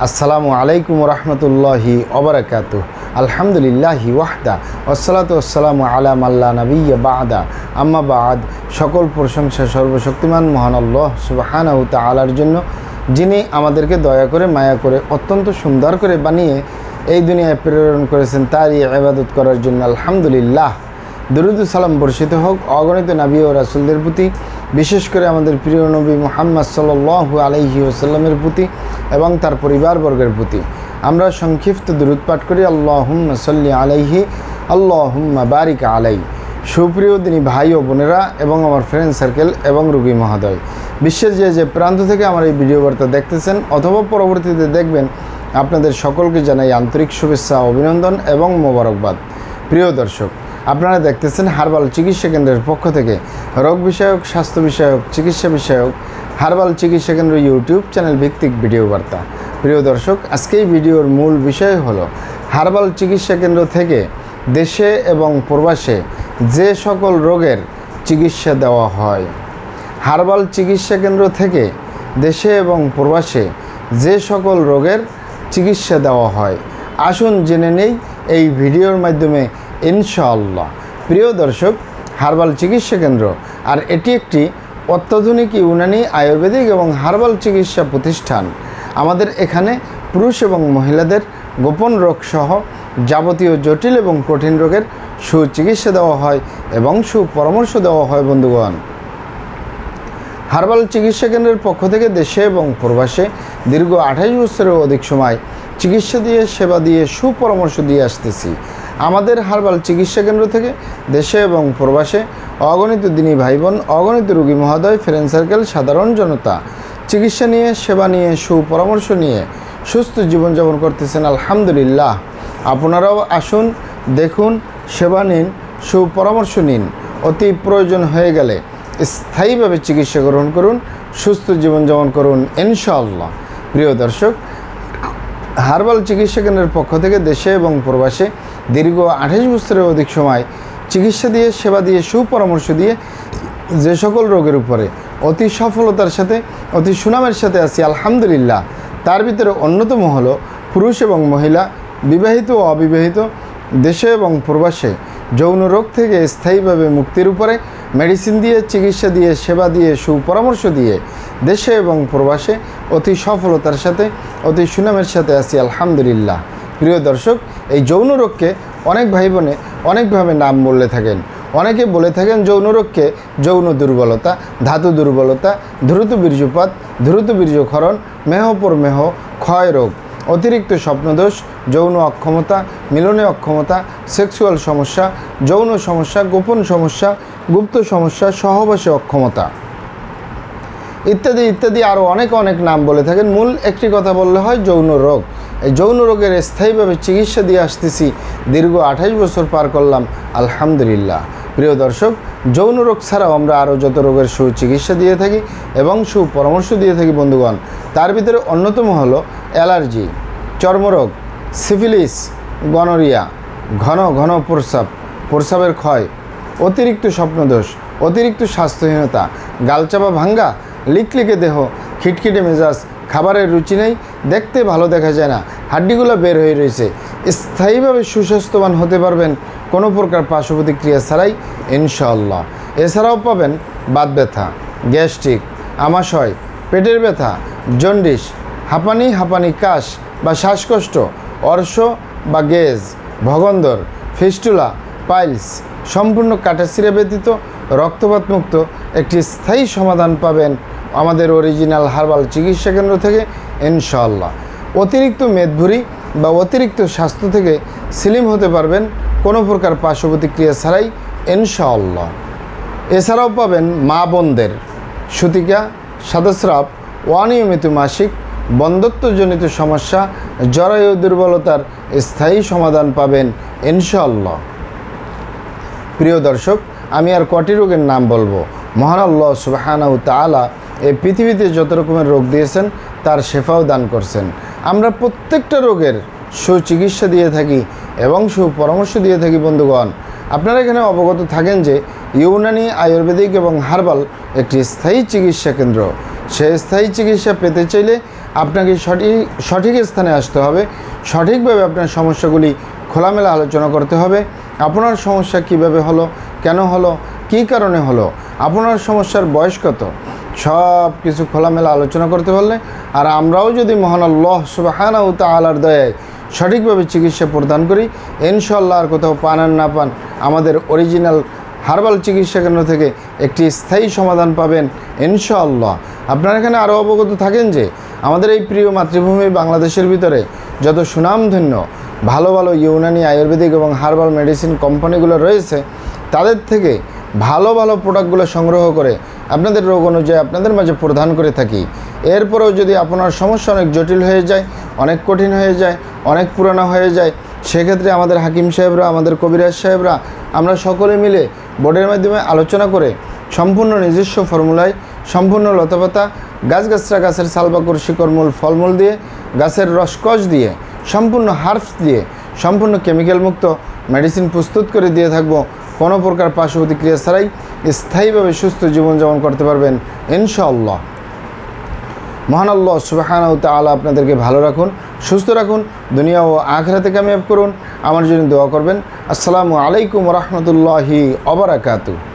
আসসালামু আলাইকুম রহমতুল্লাহি ওবারাকাতুহ। আলহামদুলিল্লাহি ওয়াহদা ওয়াসসালাতু ওয়াসসালামু আলা মাল্লা নাবিয়্যা বা'দা আম্মা বা'দ। সকল প্রশংসা সর্বশক্তিমান মহান আল্লাহ সুবহানাহু তাআলার জন্য, যিনি আমাদেরকে দয়া করে মায়া করে অত্যন্ত সুন্দর করে বানিয়ে এই দুনিয়ায় প্রেরণ করেছেন তারই ইবাদত করার জন্য। আলহামদুলিল্লাহ। দরুদ ও সালাম বর্ষিত হোক অগণিত নবী ও রাসূলদের প্রতি, বিশেষ করে আমাদের প্রিয় নবী মুহাম্মদ সাল্লাল্লাহু আলাইহি ওয়াসাল্লামের প্রতি এবং তার পরিবারবর্গের প্রতি। আমরা সংক্ষিপ্ত দরুদ পাঠ করি, আল্লাহুম্মা সাল্লি আলাইহি আল্লাহুম্মা বারিক আলাই। সুপ্রিয় দিনী ভাই ও বোনেরা এবং আমার ফ্রেন্ড সার্কেল এবং রোগী মহোদয়, বিশ্বের যে প্রান্ত থেকে আমার এই ভিডিও বার্তা দেখতেছেন অথবা পরবর্তীতে দেখবেন, আপনাদের সকলকে জানাই আন্তরিক শুভেচ্ছা, অভিনন্দন এবং মোবারকবাদ। প্রিয় দর্শক, আপনারা দেখতেছেন হার্বাল চিকিৎসা কেন্দ্রের পক্ষ থেকে রোগ বিষয়ক, স্বাস্থ্য বিষয়ক, চিকিৎসা বিষয়ক হার্বাল চিকিৎসা কেন্দ্র ইউটিউব চ্যানেল ভিত্তিক ভিডিও বার্তা। প্রিয় দর্শক, আজকে এই ভিডিওর মূল বিষয় হলো হার্বাল চিকিৎসা কেন্দ্র থেকে দেশে এবং প্রবাসে যে সকল রোগের চিকিৎসা দেওয়া হয়। হার্বাল চিকিৎসা কেন্দ্র থেকে দেশে এবং প্রবাসে যে সকল রোগের চিকিৎসা দেওয়া হয়, আসুন জেনে নেই এই ভিডিওর মাধ্যমে ইনশাআল্লাহ। প্রিয় দর্শক, হার্বাল চিকিৎসা কেন্দ্র আর এটি একটি অত্যাধুনিক ইউনানি, আয়ুর্বেদিক এবং হার্বাল চিকিৎসা প্রতিষ্ঠান। আমাদের এখানে পুরুষ এবং মহিলাদের গোপন রোগ সহ যাবতীয় জটিল এবং কঠিন রোগের সুচিকিৎসা দেওয়া হয় এবং সুপরামর্শ দেওয়া হয়। বন্ধুগণ, হার্বাল চিকিৎসা কেন্দ্রের পক্ষ থেকে দেশে এবং প্রবাসে দীর্ঘ 28 বছরের অধিক সময় চিকিৎসা দিয়ে, সেবা দিয়ে, সুপরামর্শ দিয়ে আসতেছি। আমাদের হার্বাল চিকিৎসা কেন্দ্র থেকে দেশে এবং প্রবাসে অগণিত দিনী ভাই বোন, অগণিত রোগী মহোদয়, ফ্রেন্ড সার্কেল, সাধারণ জনতা চিকিৎসা নিয়ে, সেবা নিয়ে, সুপরামর্শ নিয়ে সুস্থ জীবনযাপন করতেছেন। আলহামদুলিল্লাহ। আপনারাও আসুন, দেখুন, সেবা নিন, সুপরামর্শ নিন। অতি প্রয়োজন হয়ে গেলে স্থায়ীভাবে চিকিৎসা গ্রহণ করুন, সুস্থ জীবনযাপন করুন ইনশাআল্লাহ। প্রিয় দর্শক, হার্বাল চিকিৎসা কেন্দ্রের পক্ষ থেকে দেশে এবং প্রবাসে দীর্ঘ 28 বছরের অধিক সময় চিকিৎসা দিয়ে, সেবা দিয়ে, সুপরামর্শ দিয়ে যে সকল রোগের উপরে অতি সফলতার সাথে, অতি সুনামের সাথে আছি আলহামদুলিল্লাহ। তার ভিতরে অন্যতম হলো পুরুষ এবং মহিলা, বিবাহিত ও অবিবাহিত, দেশে এবং প্রবাসে যৌন রোগ থেকে স্থায়ীভাবে মুক্তির উপরে মেডিসিন দিয়ে, চিকিৎসা দিয়ে, সেবা দিয়ে, সুপরামর্শ দিয়ে দেশে এবং প্রবাসে অতি সফলতার সাথে, অতি সুনামের সাথে আছি আলহামদুলিল্লাহ। প্রিয় দর্শক, এই যৌন রোগকে অনেক ভাই বোনে অনেকভাবে নাম বলে থাকেন। অনেকে বলে থাকেন যৌন রোগকে যৌন দুর্বলতা, ধাতু দুর্বলতা, দ্রুত বীর্যপাত, দ্রুত বীর্যক্ষরণ, মেহপর মেহ, ক্ষয় রোগ, অতিরিক্ত স্বপ্নদোষ, যৌন অক্ষমতা, মিলনে অক্ষমতা, সেক্সুয়াল সমস্যা, যৌন সমস্যা, গোপন সমস্যা, গুপ্ত সমস্যা, সহবাসে অক্ষমতা ইত্যাদি ইত্যাদি আরও অনেক নাম বলে থাকেন। মূল একটি কথা বললে হয় যৌন রোগ। এই যৌন রোগের স্থায়ীভাবে চিকিৎসা দিয়ে আসতেছি, দীর্ঘ 28 বছর পার করলাম আলহামদুলিল্লাহ। প্রিয় দর্শক, যৌন রোগ ছাড়াও আমরা আরও যত রোগের সুচিকিৎসা দিয়ে থাকি এবং সুপরামর্শ দিয়ে থাকি বন্ধুগণ, তার ভিতরে অন্যতম হলো অ্যালার্জি, চর্মরোগ, সিফিলিস, গনোরিয়া, ঘন ঘন প্রস্রাব, প্রস্রাবের ক্ষয়, অতিরিক্ত স্বপ্নদোষ, অতিরিক্ত স্বাস্থ্যহীনতা, গালচাপা ভাঙ্গা, লিকলিকে দেহ, খিটখিটে মেজাজ, খাবারের রুচি নেই, দেখতে ভালো দেখা যায় না, হাড্ডিগুলো বের হয়ে রয়েছে। স্থায়ীভাবে সুস্বাস্থ্যবান হতে পারবেন কোনো প্রকার পার্শ্ব প্রতিক্রিয়া ছাড়াই ইনশাআল্লাহ। এছাড়াও পাবেন বাত ব্যথা, গ্যাস্ট্রিক, আমাশয়, পেটের ব্যথা, জন্ডিস, হাঁপানি কাশ বা শ্বাসকষ্ট, অর্শ বা গেজ, ভগন্দর, ফিস্টুলা, পাইলস, সম্পূর্ণ কাটাছিঁড়া ব্যতীত রক্তপাত মুক্ত একটি স্থায়ী সমাধান পাবেন আমাদের অরিজিনাল হার্বাল চিকিৎসা কেন্দ্র থেকে ইনশাআল্লাহ। অতিরিক্ত মেদভুরি বা অতিরিক্ত স্বাস্থ্য থেকে স্লিম হতে পারবেন কোনো প্রকার পার্শ্ব প্রতিক্রিয়া ছাড়াই ইনশাআল্লাহ। এছাড়াও পাবেন মা বোনদের সূতিকা, সাদাস্রাব, অনিয়মিত মাসিক, বন্ধ্যত্বজনিত সমস্যা, জরায়ু দুর্বলতার স্থায়ী সমাধান পাবেন ইনশাআল্লাহ। প্রিয় দর্শক, আমি আর কটি রোগের নাম বলবো। মহান আল্লাহ সুবহানাহু তাআলা এই পৃথিবীতে যত রকমের রোগ দিয়েছেন তার শেফাও দান করছেন। আমরা প্রত্যেকটা রোগের সুচিকিৎসা দিয়ে থাকি এবং সুপরামর্শ দিয়ে থাকি বন্ধুগণ। আপনারা এখানে অবগত থাকেন যে ইউনানি, আয়ুর্বেদিক এবং হার্বাল একটি স্থায়ী চিকিৎসা কেন্দ্র। সেই স্থায়ী চিকিৎসা পেতে চাইলে আপনাকে সঠিক স্থানে আসতে হবে, সঠিকভাবে আপনার সমস্যাগুলি খোলামেলা আলোচনা করতে হবে। আপনার সমস্যা কিভাবে হলো, কেন হলো, কী কারণে হলো, আপনার সমস্যার বয়স কত, সব কিছু খোলামেলা আলোচনা করতে পারলে, আর আমরাও যদি মহান আল্লাহ সুবহানাহু ওয়া তাআলার দয়ায় সঠিকভাবে চিকিৎসা প্রদান করি, ইনশাআল্লাহ আর কোথাও পান আর না পান, আমাদের অরিজিনাল হার্বাল চিকিৎসা কেন্দ্র থেকে একটি স্থায়ী সমাধান পাবেন ইনশাআল্লাহ। আপনারা এখানে আরও অবগত থাকেন যে আমাদের এই প্রিয় মাতৃভূমি বাংলাদেশের ভিতরে যত সুনামধন্য ভালো ভালো ইউনানি, আয়ুর্বেদিক এবং হার্বাল মেডিসিন কোম্পানিগুলো রয়েছে, তাদের থেকে ভালো ভালো প্রোডাক্টগুলো সংগ্রহ করে আপনাদের রোগ অনুযায়ী আপনাদের মাঝে প্রদান করে থাকি। এরপরেও যদি আপনার সমস্যা অনেক জটিল হয়ে যায়, অনেক কঠিন হয়ে যায়, অনেক পুরানো হয়ে যায়, সেক্ষেত্রে আমাদের হাকিম সাহেবরা, আমাদের কবিরাজ সাহেবরা, আমরা সকলে মিলে বোর্ডের মাধ্যমে আলোচনা করে সম্পূর্ণ নিজস্ব ফর্মুলায়, সম্পূর্ণ লতাপাতা, গাছগাছরা, গাছের সালবাকুর, শিকড়মূল, ফলমূল দিয়ে, গাছের রসকস দিয়ে, সম্পূর্ণ হার্বস দিয়ে, সম্পূর্ণ কেমিক্যাল মুক্ত মেডিসিন প্রস্তুত করে দিয়ে থাকবো। কোনো প্রকার পার্শ্ব প্রতিক্রিয়া ছাড়াই স্থায়ীভাবে সুস্থ জীবনযাপন করতে পারবেন ইনশাআল্লাহ। মহান আল্লাহ সুবহানাহু ওয়া তাআলা আপনাদেরকে ভালো রাখুন, সুস্থ রাখুন, দুনিয়া ও আখিরাতে কামিয়াব করুন। আমার জন্য দোয়া করবেন। আসসালামু আলাইকুম ওয়া রাহমাতুল্লাহি ওয়া বারাকাতুহু।